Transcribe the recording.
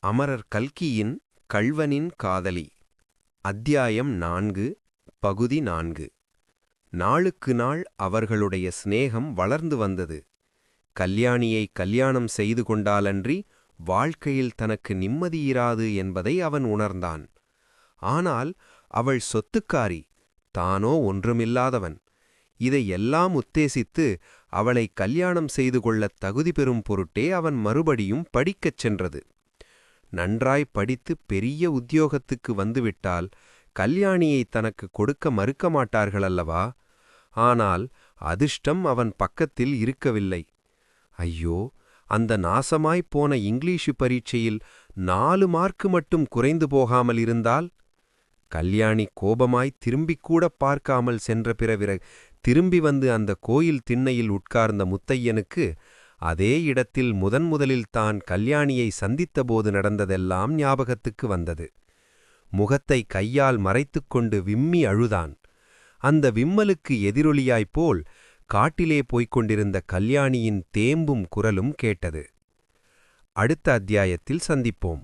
அமரர் கல்கியின் கள்வனின் காதலி அத்தியாயம் 4 பகுதி 4. நாளுக்கு நாள் அவர்களுடைய சிநேகம் வளர்ந்து வந்தது. கல்யாணியை கல்யாணம் செய்து கொண்டாலன்றி வாழ்க்கையில் தனக்கு நிம்மதியிராது என்பதை அவன் உணர்ந்தான். ஆனால் அவள் சொத்துக்காரி, தானோ ஒன்றுமில்லாதவன். இதை எல்லாம் உத்தேசித்து அவளை கல்யாணம் செய்து கொள்ளத் தகுதி பெறும் பொருட்டே அவன் மறுபடியும் படிக்கச் சென்றது. நன்றாய் படித்து பெரிய உத்தியோகத்துக்கு வந்துவிட்டால் கல்யாணியை தனக்கு கொடுக்க மறுக்க மாட்டார்களல்லவா? ஆனால் அதிர்ஷ்டம் அவன் பக்கத்தில் இருக்கவில்லை. ஐயோ, அந்த நாசமாய்ப் போன இங்கிலீஷு பரீட்சையில் 4 மார்க்கு மட்டும் குறைந்து போகாமல் இருந்தால்? கல்யாணி கோபமாய் திரும்பிக்கூடப் பார்க்காமல் சென்ற பிறகு திரும்பி வந்து அந்த கோயில் திண்ணையில் உட்கார்ந்த முத்தையனுக்கு அதே இடத்தில் முதலில் தான் கல்யாணியை சந்தித்தபோது நடந்ததெல்லாம் ஞாபகத்துக்கு வந்தது. முகத்தை கையால் மறைத்துக்கொண்டு விம்மி அழுதான். அந்த விம்மலுக்கு எதிரொலியாய்ப்போல் காட்டிலே போய்க் கொண்டிருந்த கல்யாணியின் தேம்பும் குரலும் கேட்டது. அடுத்த அத்தியாயத்தில் சந்திப்போம்.